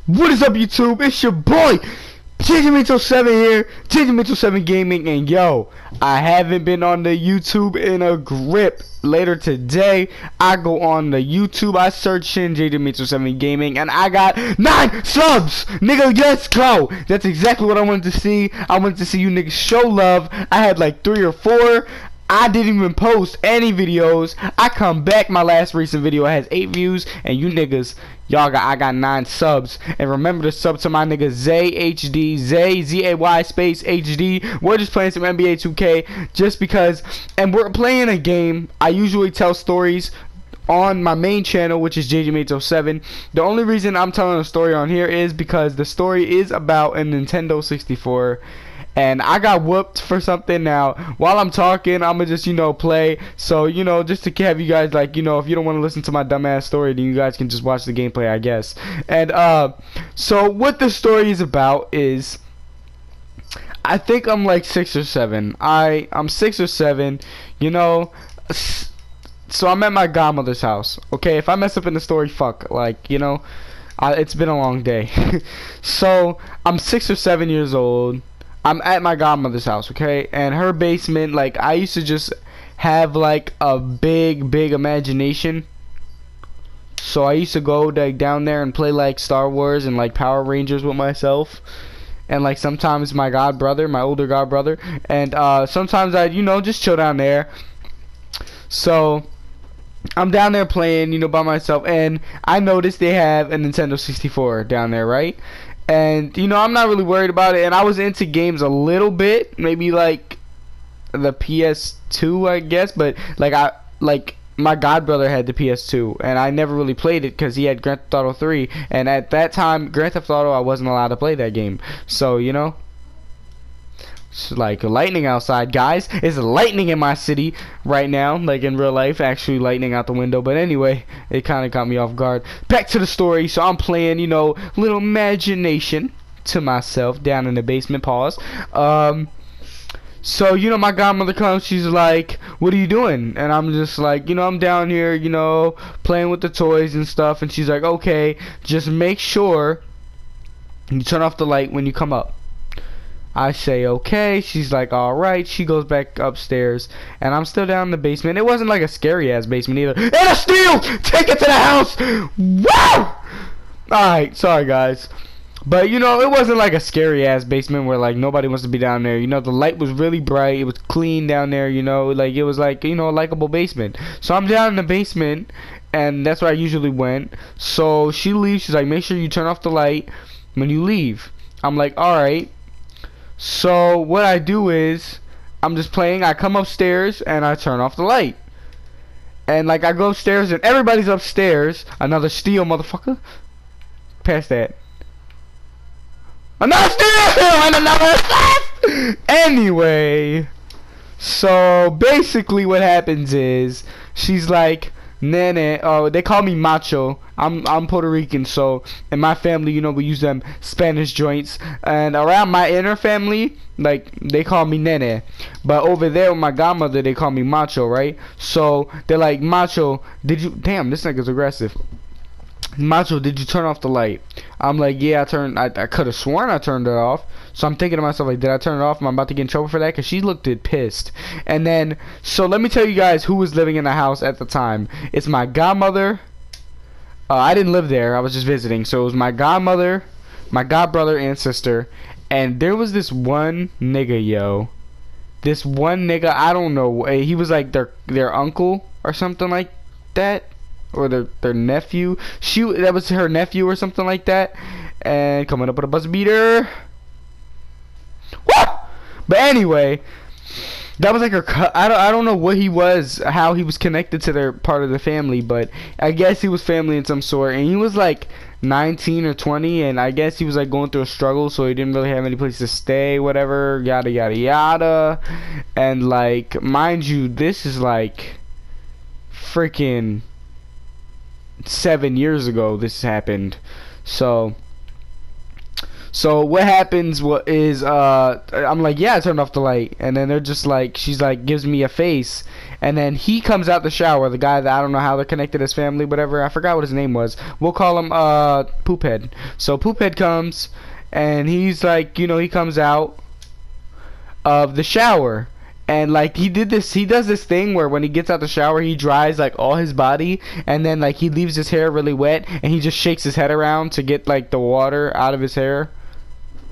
What is up, YouTube? It's your boy JJ7 here, JJ7 Gaming, and yo, I haven't been on the YouTube in a grip. Later today, I go on the YouTube, I search in JJ7 Gaming, and I got 9 subs! Nigga, let's go! That's exactly what I wanted to see. I wanted to see you niggas show love. I had like 3 or 4. I didn't even post any videos. I come back, my last recent video has 8 views, and you niggas, I got 9 subs. And remember to sub to my nigga ZayHD, Z-A-Y space HD. We're just playing some NBA 2K just because, and we're playing a game. I usually tell stories on my main channel, which is JJ7. The only reason I'm telling a story on here is because the story is about a Nintendo 64. And I got whooped for something. Now while I'm talking, I'ma just play, so just to have you guys, like, if you don't want to listen to my dumbass story, then you guys can just watch the gameplay, I guess. And so what the story is about is, I think I'm like 6 or 7. I'm 6 or 7, so I'm at my godmother's house. Okay, if I mess up in the story, fuck, like, it's been a long day. So I'm 6 or 7 years old. I'm at my godmother's house, okay? And her basement, like, I used to just have like a big imagination. So I used to go like down there and play like Star Wars and like Power Rangers with myself. And like sometimes my god brother, my older god brother, and sometimes I just chill down there. So I'm down there playing, by myself, and I noticed they have a Nintendo 64 down there, right? And I'm not really worried about it, and I was into games a little bit, maybe like the PS2, I guess, but like my god brother had the PS2, and I never really played it because he had Grand Theft Auto 3, and at that time Grand Theft Auto, I wasn't allowed to play that game. So it's like lightning outside, guys. It's lightning in my city right now, like in real life, actually lightning out the window. But anyway, it kind of got me off guard. Back to the story. So I'm playing, little imagination to myself down in the basement. Pause. So my godmother comes. She's like, "What are you doing?" And I'm just like, I'm down here, playing with the toys and stuff. And she's like, "Okay, just make sure you turn off the light when you come up." I say okay. She's like, alright. She goes back upstairs, and I'm still down in the basement. It wasn't like a scary ass basement either. And a steal! Take it to the house! Woo! Alright, sorry guys, but it wasn't like a scary ass basement where like nobody wants to be down there. The light was really bright, it was clean down there, like it was like, a likable basement. So I'm down in the basement, and that's where I usually went. So she leaves. She's like, make sure you turn off the light when you leave. I'm like, alright. So what I do is, I'm just playing, I come upstairs and I turn off the light. And like I go upstairs and everybody's upstairs. Another steal, motherfucker. Pass that. Another steal and another theft! Anyway, so basically what happens is, she's like, Nene, they call me Macho. I'm Puerto Rican, so in my family, we use them Spanish joints. And around my inner family, like, they call me Nene. But over there with my godmother, they call me Macho, right? So they're like, Macho, damn, this nigga's aggressive. Macho, did you turn off the light? I'm like, yeah, I could have sworn I turned it off. So I'm thinking to myself, like, did I turn it off? Am I about to get in trouble for that? Because she looked pissed. And then, so let me tell you guys who was living in the house at the time. It's my godmother. I didn't live there. I was just visiting. So it was my godmother, my godbrother, and sister. And there was this one nigga, yo. This one nigga, I don't know. He was like their uncle or something like that. Or their nephew. That was her nephew or something like that. And coming up with a buzzer beater. Woo! But anyway, that was like her. I don't know what he was, how he was connected to their part of the family, but I guess he was family in some sort. And he was like 19 or 20, and I guess he was like going through a struggle, so he didn't really have any place to stay, whatever, yada yada yada. And like, mind you, this is like freaking 7 years ago this happened. So So what happens is I'm like, yeah, I turned off the light, and then they're just like, she's like, gives me a face, and then he comes out the shower, the guy that I don't know how they're connected as family, whatever. I forgot what his name was. We'll call him Poophead. So Poophead comes, and he's like, you know, he comes out of the shower. And like he does this thing where when he gets out the shower he dries like all his body, and then like he leaves his hair really wet and he just shakes his head around to get like the water out of his hair,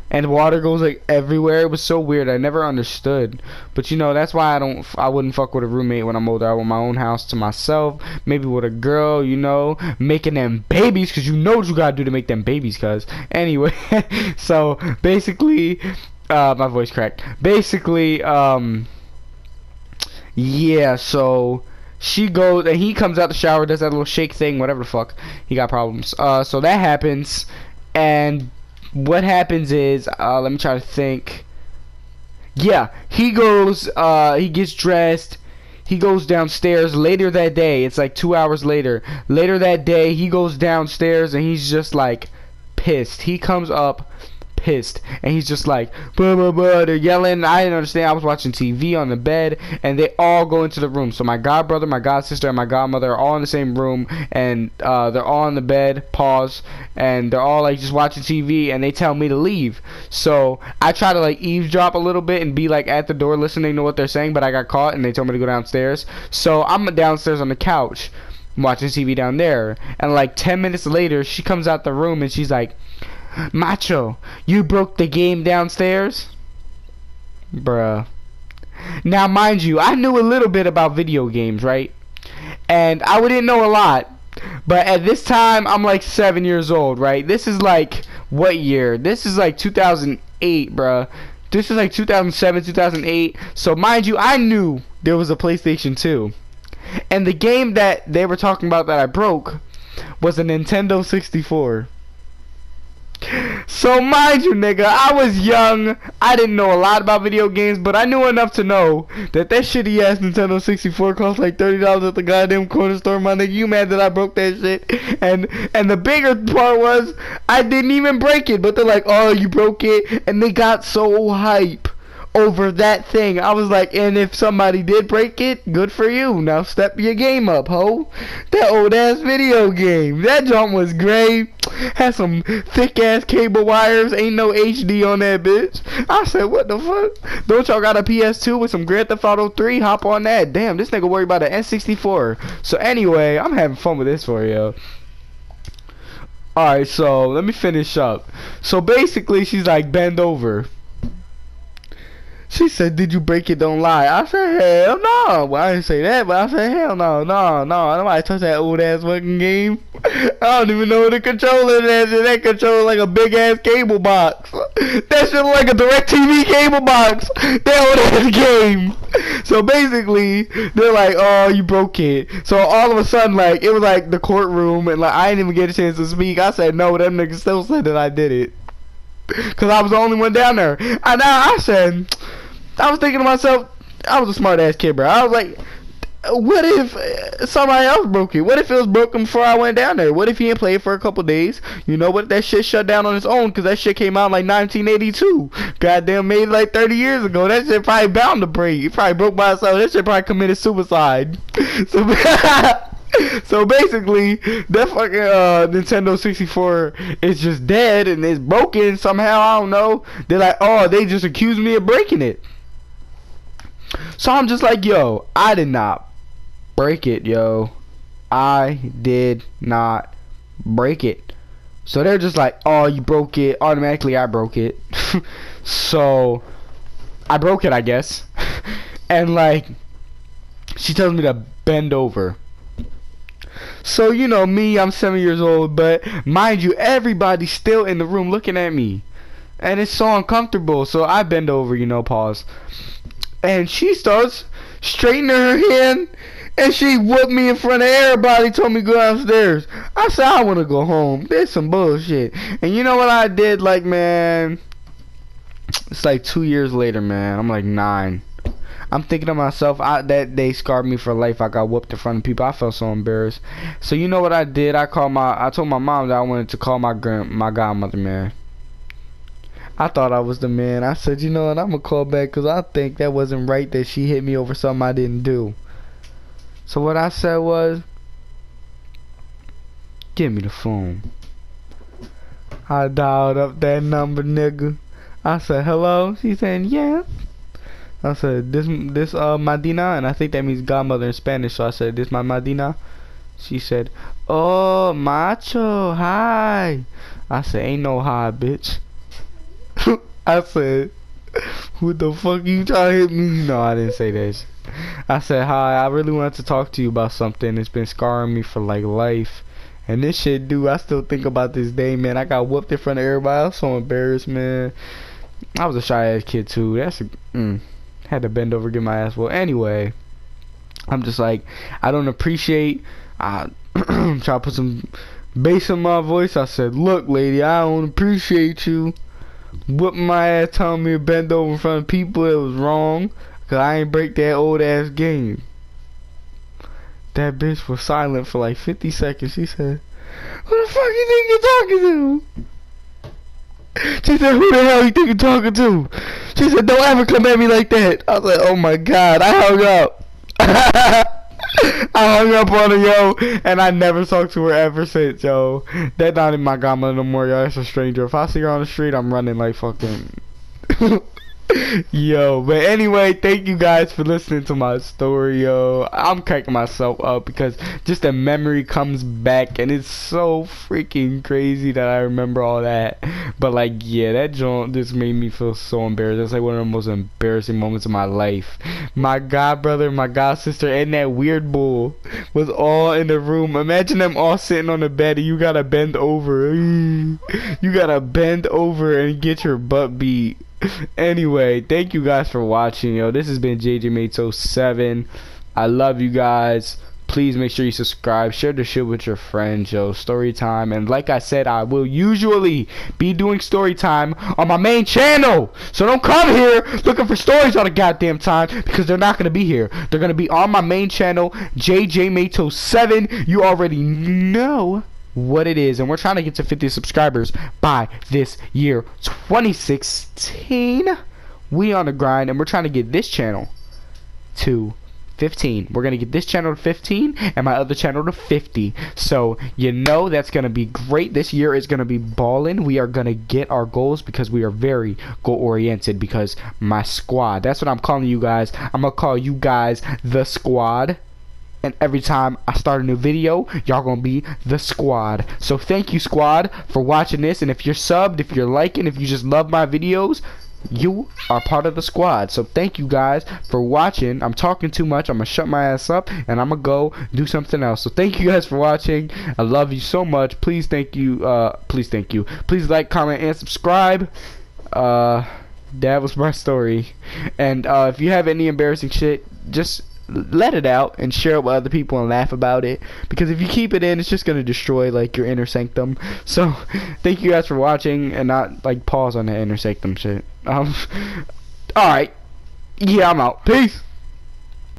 and water goes like everywhere. It was so weird. I never understood, but you know, that's why I wouldn't fuck with a roommate when I'm older. I want my own house to myself, maybe with a girl, you know, making them babies, because you know what you gotta do to make them babies. Cause anyway, so basically my voice cracked. Basically yeah, so she goes and he comes out the shower, does that little shake thing, whatever the fuck. He got problems. So that happens, and what happens is, let me try to think. Yeah, he goes, he gets dressed, he goes downstairs later that day. It's like 2 hours later. Later that day, he goes downstairs and he's just like pissed. He comes up pissed and he's just like blah blah blah. They're yelling. I didn't understand. I was watching TV on the bed and they all go into the room. So my god brother, my god sister, and my godmother are all in the same room, and they're all in the bed, pause, and they're all like just watching TV, and they tell me to leave. So I try to like eavesdrop a little bit and be like at the door listening to what they're saying, but I got caught and they told me to go downstairs. So I'm downstairs on the couch watching TV down there, and like 10 minutes later she comes out the room and she's like, Macho, you broke the game downstairs? Bruh. Now mind you, I knew a little bit about video games, right? And I didn't know a lot, but at this time I'm like 7 years old, right? This is like, what year? This is like 2008, bruh. This is like 2007, 2008. So mind you, I knew there was a PlayStation 2. And the game that they were talking about that I broke was a Nintendo 64. So mind you, nigga, I was young. I didn't know a lot about video games, but I knew enough to know that shitty ass Nintendo 64 cost like $30 at the goddamn corner store, my nigga. You mad that I broke that shit? And the bigger part was, I didn't even break it, but they're like, oh, you broke it, and they got so hype over that thing. I was like, and if somebody did break it, good for you. Now step your game up, ho. That old ass video game, that jump was great. Had some thick ass cable wires, ain't no HD on that bitch. I said, what the fuck? Don't y'all got a PS2 with some Grand Theft Auto 3? Hop on that. Damn, this nigga worried about an N64. So anyway, I'm having fun with this for you. Alright, so let me finish up. So basically she's like, bend over. She said, did you break it? Don't lie. I said, hell no. Well, I didn't say that, but I said, hell no. Nobody touch that old ass fucking game. I don't even know what the controller is. That controller like a big ass cable box. That shit like a DirecTV cable box. That old ass game. So basically, they're like, oh, you broke it. So all of a sudden, like, it was like the courtroom, and like I didn't even get a chance to speak. I said, no, them niggas still said that I did it. Cause I was the only one down there. And I said, I was thinking to myself, I was a smart ass kid, bro. I was like, what if somebody else broke it? What if it was broken before I went down there? What if he didn't play it for a couple days? You know what? That shit shut down on its own, because that shit came out in like 1982. Goddamn, made like 30 years ago. That shit probably bound to break. It probably broke by itself. That shit probably committed suicide. So basically, that fucking Nintendo 64 is just dead and it's broken somehow. I don't know. They're like, oh, they just accused me of breaking it. So I'm just like, yo, I did not break it, yo. I did not break it. So they're just like, oh, you broke it. Automatically, I broke it. So I broke it, I guess. And like, she tells me to bend over. So, you know, me, I'm 7 years old, but mind you, everybody's still in the room looking at me. And it's so uncomfortable, so I bend over, you know, pause. And she starts straightening her hand, and she whooped me in front of everybody, told me to go downstairs. I said, I want to go home. There's some bullshit. And you know what I did? Like, man, it's like 2 years later, man. I'm like 9. I'm thinking to myself, that day scarred me for life. I got whooped in front of people. I felt so embarrassed. So you know what I did? I told my mom that I wanted to call my godmother, man. I thought I was the man. I said, you know what, I'm gonna call back because I think that wasn't right that she hit me over something I didn't do. So what I said was, give me the phone. I dialed up that number, nigga. I said, hello? She said, yeah. I said, this Madina, and I think that means godmother in Spanish, so I said, this my Madina? She said, oh, macho, hi. I said, ain't no hi, bitch. I said, who the fuck you trying to hit me? No, I didn't say that shit. I said, hi, I really wanted to talk to you about something. It's been scarring me for like life. And this shit, dude, I still think about this day, man. I got whooped in front of everybody. I was so embarrassed, man. I was a shy ass kid too. Had to bend over, get my ass whooped. Anyway, I'm just like, I don't appreciate. I try to put some bass in my voice. I said, look, lady, I don't appreciate you whooping my ass, telling me to bend over in front of people. It was wrong, cause I ain't break that old ass game. That bitch was silent for like 50 seconds. She said, who the fuck you think you're talking to? She said, who the hell you think you're talking to? She said, don't ever come at me like that. I was like, oh my god. I hung up. I hung up on her, yo, and I never talked to her ever since, yo. That not in my godmother no more, yo. That's a stranger. If I see her on the street, I'm running like fucking... Yo, but anyway, thank you guys for listening to my story, yo. I'm cracking myself up because just the memory comes back and it's so freaking crazy that I remember all that. But like, yeah, that joint just made me feel so embarrassed. That's like one of the most embarrassing moments of my life. My god brother, my god sister, and that weird bull was all in the room. Imagine them all sitting on the bed and you gotta bend over. You gotta bend over and get your butt beat. Anyway, thank you guys for watching, yo. This has been JJMates07. I love you guys. Please make sure you subscribe, share the shit with your friends, yo. Storytime, and like I said, I will usually be doing Storytime on my main channel, so don't come here looking for stories all the goddamn time, because they're not gonna be here. They're gonna be on my main channel, JJMates07. You already know what it is, and we're trying to get to 50 subscribers by this year 2016. We on the grind, and we're trying to get this channel to 15. We're gonna get this channel to 15 and my other channel to 50, so you know that's gonna be great. This year is gonna be ballin'. We are gonna get our goals because we are very goal oriented, because my squad, that's what I'm calling you guys. I'm gonna call you guys the squad. And every time I start a new video, y'all gonna be the squad. So thank you, squad, for watching this. And if you're subbed, if you're liking, if you just love my videos, you are part of the squad. So thank you guys for watching. I'm talking too much. I'm gonna shut my ass up and I'm gonna go do something else. So thank you guys for watching. I love you so much. Please thank you. Please like, comment, and subscribe. That was my story. And if you have any embarrassing shit, just let it out and share it with other people and laugh about it, because if you keep it in, it's just gonna destroy like your inner sanctum. So thank you guys for watching, and not like pause on the inner sanctum shit. Alright, yeah, I'm out. Peace.